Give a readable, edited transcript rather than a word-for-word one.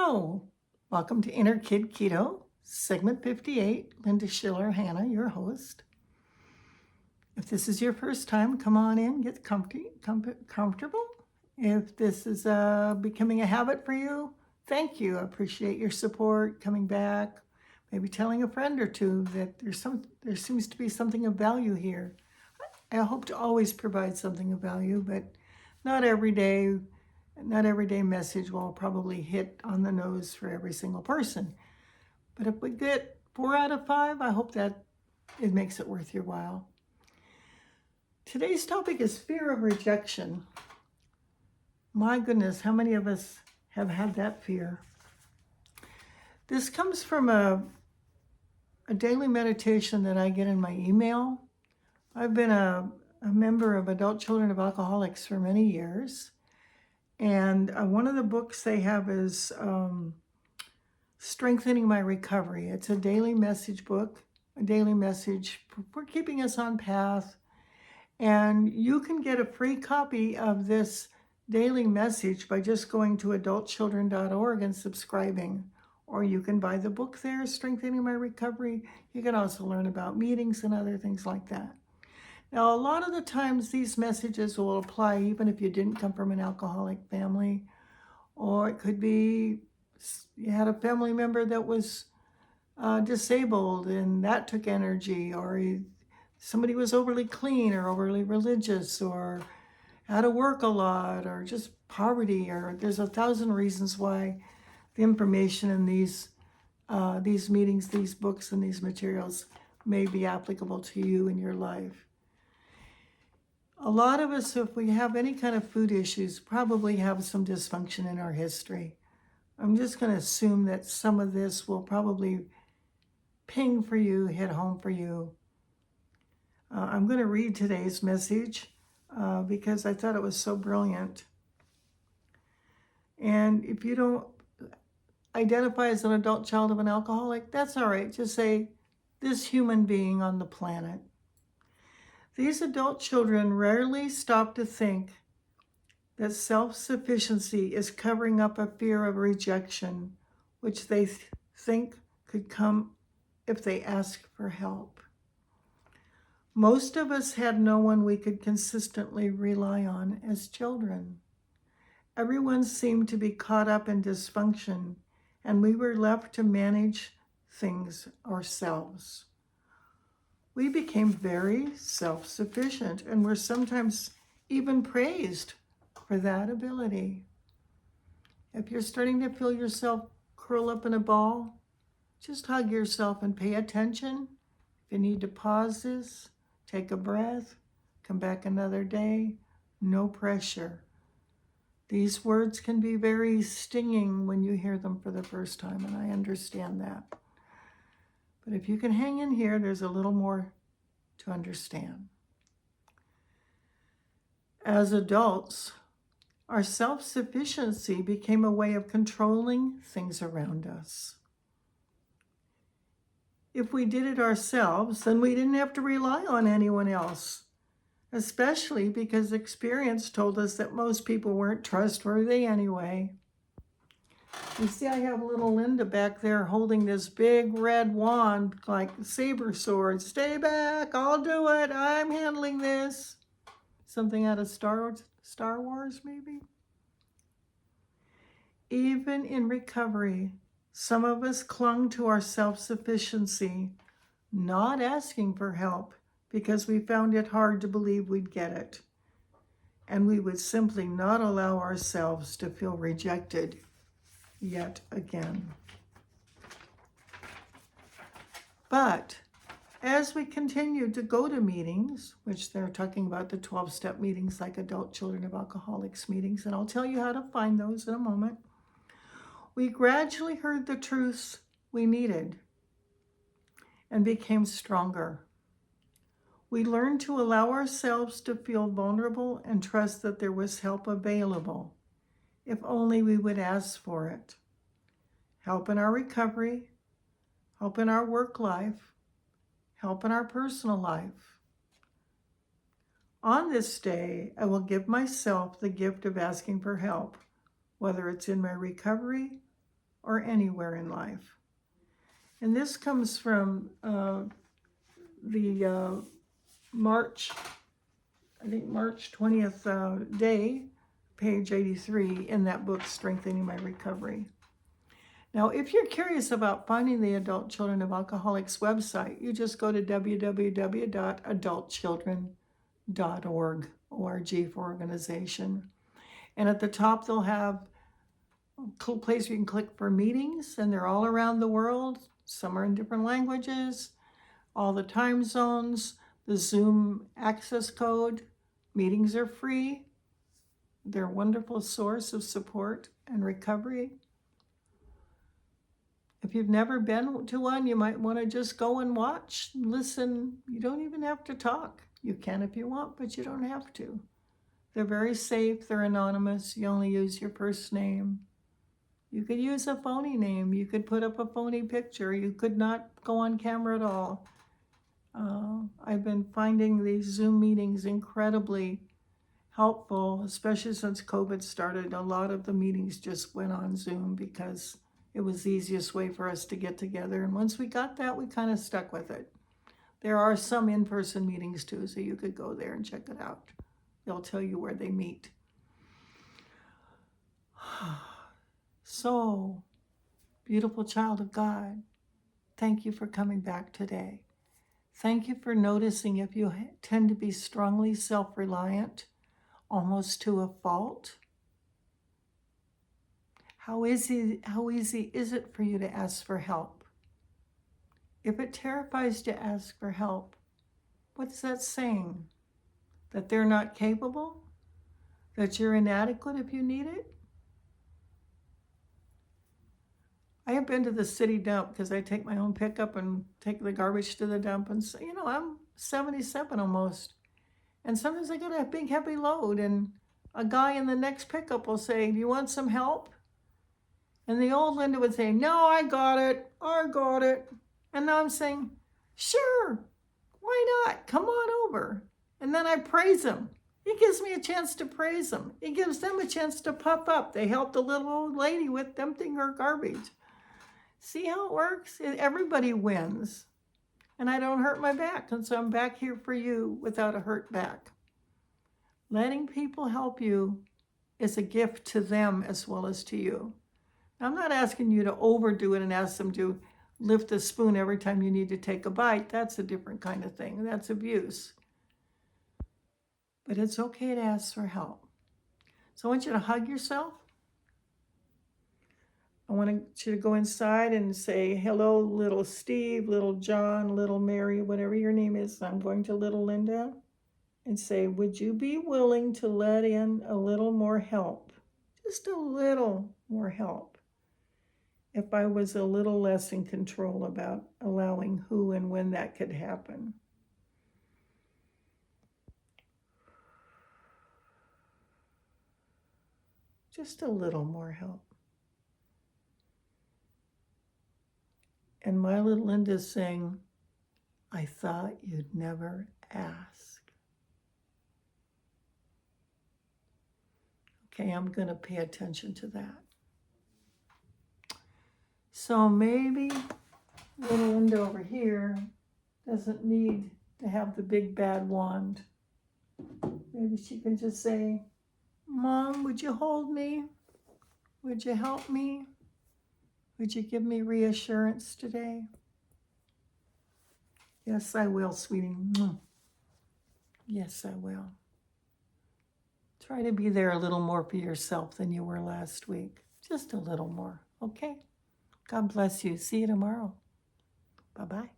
Hello, welcome to Inner Kid Keto, segment 58. Linda Schiller, Hannah, your host. If this is your first time, come on in, get comfortable. If this is becoming a habit for you, thank you. I appreciate your support, coming back, maybe telling a friend or two that there seems to be something of value here. I hope to always provide something of value, but not every day message will probably hit on the nose for every single person. But if we get 4 out of 5, I hope that it makes it worth your while. Today's topic is fear of rejection. My goodness, how many of us have had that fear? This comes from a daily meditation that I get in my email. I've been a member of Adult Children of Alcoholics for many years. And one of the books they have is Strengthening My Recovery. It's a daily message book, a daily message for keeping us on path. And you can get a free copy of this daily message by just going to adultchildren.org and subscribing. Or you can buy the book there, Strengthening My Recovery. You can also learn about meetings and other things like that. Now, a lot of the times these messages will apply even if you didn't come from an alcoholic family, or it could be you had a family member that was disabled and that took energy, or somebody was overly clean or overly religious, or had to work a lot, or just poverty, or there's 1,000 reasons why the information in these meetings, these books, and these materials may be applicable to you in your life. A lot of us, if we have any kind of food issues, probably have some dysfunction in our history. I'm just going to assume that some of this will probably ping for you, hit home for you. I'm going to read today's message because I thought it was so brilliant. And if you don't identify as an adult child of an alcoholic, that's all right. Just say, this human being on the planet. These adult children rarely stop to think that self-sufficiency is covering up a fear of rejection, which they think could come if they ask for help. Most of us had no one we could consistently rely on as children. Everyone seemed to be caught up in dysfunction, and we were left to manage things ourselves. We became very self-sufficient and were sometimes even praised for that ability. If you're starting to feel yourself curl up in a ball, just hug yourself and pay attention. If you need to pause this, take a breath, come back another day, no pressure. These words can be very stinging when you hear them for the first time, and I understand that. But if you can hang in here, there's a little more to understand. As adults, our self-sufficiency became a way of controlling things around us. If we did it ourselves, then we didn't have to rely on anyone else, especially because experience told us that most people weren't trustworthy anyway. You see, I have little Linda back there holding this big red wand like saber sword. Stay back, I'll do it, I'm handling this. Something out of Star Wars, maybe? Even in recovery, some of us clung to our self-sufficiency, not asking for help because we found it hard to believe we'd get it. And we would simply not allow ourselves to feel rejected yet again. But as we continued to go to meetings, which they're talking about the 12-step meetings like Adult Children of Alcoholics meetings, and I'll tell you how to find those in a moment, we gradually heard the truths we needed and became stronger. We learned to allow ourselves to feel vulnerable and trust that there was help available, if only we would ask for it. Help in our recovery, help in our work life, help in our personal life. On this day, I will give myself the gift of asking for help, whether it's in my recovery or anywhere in life. And this comes from the March 20th day, page 83 in that book, Strengthening My Recovery. Now, if you're curious about finding the Adult Children of Alcoholics website, you just go to www.adultchildren.org, ORG for organization. And at the top, they'll have a cool place where you can click for meetings, and they're all around the world. Some are in different languages, all the time zones, the Zoom access code. Meetings are free. They're a wonderful source of support and recovery. If you've never been to one, you might want to just go and watch, listen. You don't even have to talk. You can if you want, but you don't have to. They're very safe. They're anonymous. You only use your first name. You could use a phony name. You could put up a phony picture. You could not go on camera at all. I've been finding these Zoom meetings incredibly helpful, especially since COVID started. A lot of the meetings just went on Zoom because it was the easiest way for us to get together. And once we got that, we kind of stuck with it. There are some in-person meetings too, so you could go there and check it out. They'll tell you where they meet. So, beautiful child of God, thank you for coming back today. Thank you for noticing if you tend to be strongly self-reliant, almost to a fault. How easy is it for you to ask for help? If it terrifies you to ask for help, what's that saying? That they're not capable? That you're inadequate if you need it? I have been to the city dump because I take my own pickup and take the garbage to the dump. And so, I'm 77 almost. And sometimes I get a big heavy load and a guy in the next pickup will say, do you want some help? And the old Linda would say, no, I got it. And now I'm saying, sure, why not? Come on over. And then I praise him. It gives me a chance to praise them. It gives them a chance to puff up. They helped the little old lady with emptying her garbage. See how it works? Everybody wins. And I don't hurt my back. And so I'm back here for you without a hurt back. Letting people help you is a gift to them as well as to you. Now, I'm not asking you to overdo it and ask them to lift a spoon every time you need to take a bite. That's a different kind of thing. That's abuse. But it's okay to ask for help. So I want you to hug yourself. I want you to go inside and say, hello, little Steve, little John, little Mary, whatever your name is. I'm going to little Linda and say, would you be willing to let in a little more help? Just a little more help. If I was a little less in control about allowing who and when that could happen. Just a little more help. And my little Linda's saying, I thought you'd never ask. Okay, I'm going to pay attention to that. So maybe little Linda over here doesn't need to have the big bad wand. Maybe she can just say, Mom, would you hold me? Would you help me? Would you give me reassurance today? Yes, I will, sweetie. Yes, I will. Try to be there a little more for yourself than you were last week. Just a little more, okay? God bless you. See you tomorrow. Bye-bye.